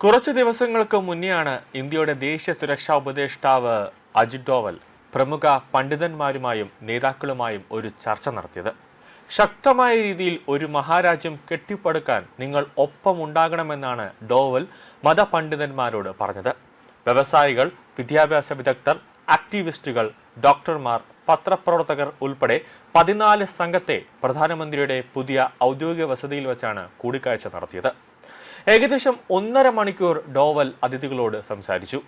കുറച്ചു ദിവസങ്ങൾക്ക് മുന്നെയാണ് ഇന്ത്യയുടെ ദേശീയ സുരക്ഷാ ഉപദേഷ്ടാവ് അജിത് ഡോവൽ പ്രമുഖ പണ്ഡിതന്മാരുമായും നേതാക്കളുമായും ഒരു ചർച്ച നടത്തിയത്. ശക്തമായ രീതിയിൽ ഒരു മഹാരാജ്യം കെട്ടിപ്പടുക്കാൻ നിങ്ങൾ ഒപ്പമുണ്ടാകണമെന്നാണ് ഡോവൽ മതപണ്ഡിതന്മാരോട് പറഞ്ഞത്. വ്യവസായികൾ, വിദ്യാഭ്യാസ വിദഗ്ധർ, ആക്ടിവിസ്റ്റുകൾ, ഡോക്ടർമാർ, പത്രപ്രവർത്തകർ ഉൾപ്പെടെ 14 സംഘത്തെ പ്രധാനമന്ത്രിയുടെ പുതിയ ഔദ്യോഗിക വസതിയിൽ വെച്ചാണ് കൂടിക്കാഴ്ച നടത്തിയത്. ഏകദേശം 1.5 മണിക്കൂർ ഡോവൽ അതിഥികളോട് സംസാരിച്ചു.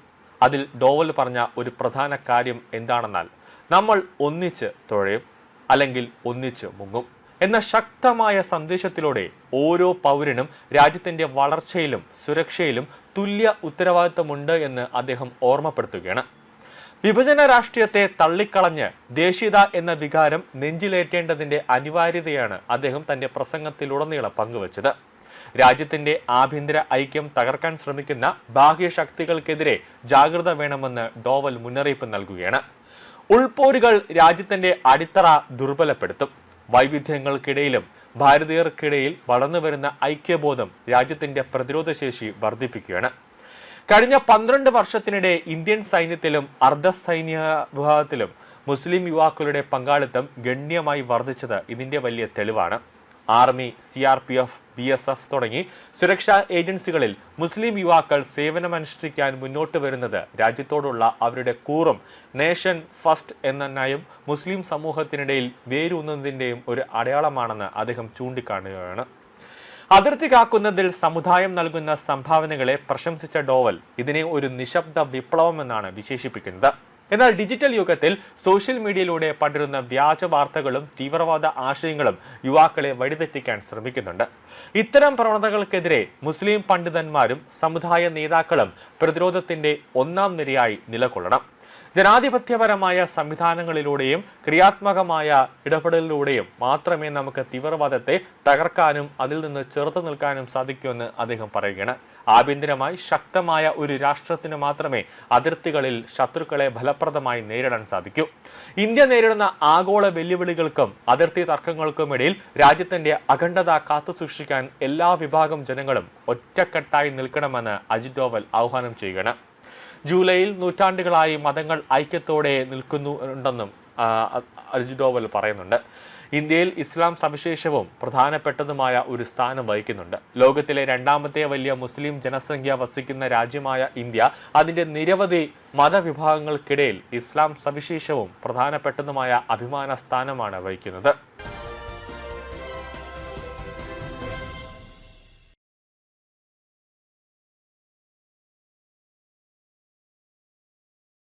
അതിൽ ഡോവൽ പറഞ്ഞ ഒരു പ്രധാന കാര്യം എന്താണെന്നാൽ, നമ്മൾ ഒന്നിച്ച് തുഴയും അല്ലെങ്കിൽ ഒന്നിച്ച് മുങ്ങും എന്ന ശക്തമായ സന്ദേശത്തിലൂടെ ഓരോ പൗരനും രാജ്യത്തിന്റെ വളർച്ചയിലും സുരക്ഷയിലും തുല്യ ഉത്തരവാദിത്തമുണ്ട് എന്ന് അദ്ദേഹം ഓർമ്മപ്പെടുത്തുകയാണ്. വിഭജന രാഷ്ട്രീയത്തെ തള്ളിക്കളഞ്ഞ് ദേശീയത എന്ന വികാരം നെഞ്ചിലേറ്റേണ്ടതിന്റെ അനിവാര്യതയാണ് അദ്ദേഹം തന്റെ പ്രസംഗത്തിലുടനീളം പങ്കുവച്ചത്. രാജ്യത്തിന്റെ ആഭ്യന്തര ഐക്യം തകർക്കാൻ ശ്രമിക്കുന്ന ബാഹ്യശക്തികൾക്കെതിരെ ജാഗ്രത വേണമെന്ന് ഡോവൽ മുന്നറിയിപ്പ് നൽകുകയാണ്. ഉൾപോരുകൾ രാജ്യത്തിന്റെ അടിത്തറ ദുർബലപ്പെടുത്തും. വൈവിധ്യങ്ങൾക്കിടയിലും ഭാരതീയർക്കിടയിൽ വളർന്നുവരുന്ന ഐക്യബോധം രാജ്യത്തിന്റെ പ്രതിരോധശേഷി വർദ്ധിപ്പിക്കുകയാണ്. കഴിഞ്ഞ 12 വർഷത്തിനിടെ ഇന്ത്യൻ സൈന്യത്തിലും അർദ്ധ സൈനിക വിഭാഗത്തിലും മുസ്ലിം യുവാക്കളുടെ പങ്കാളിത്തം ഗണ്യമായി വർദ്ധിച്ചത് ഇതിന്റെ വലിയ തെളിവാണ്. ആർമി, CRPF, BSF തുടങ്ങി സുരക്ഷാ ഏജൻസികളിൽ മുസ്ലിം യുവാക്കൾ സേവനമനുഷ്ഠിക്കാൻ മുന്നോട്ട് വരുന്നത് രാജ്യത്തോടുള്ള അവരുടെ കൂറും നേഷൻ ഫസ്റ്റ് എന്ന നയം മുസ്ലിം സമൂഹത്തിനിടയിൽ വേരൂന്നുന്നതിന്റെയും ഒരു അടയാളമാണെന്ന് അദ്ദേഹം ചൂണ്ടിക്കാട്ടുകയാണ്. അതിർത്തി കാക്കുന്നതിൽ സമുദായം നൽകുന്ന സംഭാവനകളെ പ്രശംസിച്ച ഡോവൽ ഇതിനെ ഒരു നിശബ്ദ വിപ്ലവമെന്നാണ് വിശേഷിപ്പിക്കുന്നത്. എന്നാൽ ഡിജിറ്റൽ യുഗത്തിൽ സോഷ്യൽ മീഡിയയിലൂടെ പടരുന്ന വ്യാജ വാർത്തകളും തീവ്രവാദ ആശയങ്ങളും യുവാക്കളെ വഴിതെറ്റിക്കാൻ ശ്രമിക്കുന്നുണ്ട്. ഇത്തരം പ്രവണതകൾക്കെതിരെ മുസ്ലിം പണ്ഡിതന്മാരും സമുദായ നേതാക്കളും പ്രതിരോധത്തിന്റെ ഒന്നാം നിരയായി നിലകൊള്ളണം. ജനാധിപത്യപരമായ സംവിധാനങ്ങളിലൂടെയും ക്രിയാത്മകമായ ഇടപെടലിലൂടെയും മാത്രമേ നമുക്ക് തീവ്രവാദത്തെ തകർക്കാനും അതിൽ നിന്ന് ചെറുത്തു നിൽക്കാനും സാധിക്കുമെന്ന് അദ്ദേഹം പറയുകയാണ്. ആഭ്യന്തരമായി ശക്തമായ ഒരു രാഷ്ട്രത്തിന് മാത്രമേ അതിർത്തികളിൽ ശത്രുക്കളെ ഫലപ്രദമായി നേരിടാൻ സാധിക്കൂ. ഇന്ത്യ നേരിടുന്ന ആഗോള വെല്ലുവിളികൾക്കും അതിർത്തി തർക്കങ്ങൾക്കുമിടയിൽ രാജ്യത്തിന്റെ അഖണ്ഡത കാത്തുസൂക്ഷിക്കാൻ എല്ലാ വിഭാഗം ജനങ്ങളും ഒറ്റക്കെട്ടായി നിൽക്കണമെന്ന് അജിത് ഡോവൽ ആഹ്വാനം ചെയ്യുകയാണ്. ജൂലൈയിൽ നൂറ്റാണ്ടുകളായി മതങ്ങൾ ഐക്യത്തോടെ നിൽക്കുന്നുണ്ടെന്നും അജിത് ഡോവൽ പറയുന്നുണ്ട്. ഇന്ത്യയിൽ ഇസ്ലാം സവിശേഷവും പ്രധാനപ്പെട്ടതുമായ ഒരു സ്ഥാനം വഹിക്കുന്നുണ്ട്. ലോകത്തിലെ 2ാമത്തെ വലിയ മുസ്ലിം ജനസംഖ്യ വസിക്കുന്ന രാജ്യമായ ഇന്ത്യ അതിന്റെ നിരവധി മതവിഭാഗങ്ങൾക്കിടയിൽ ഇസ്ലാം സവിശേഷവും പ്രധാനപ്പെട്ടതുമായ അഭിമാന സ്ഥാനമാണ് വഹിക്കുന്നത്.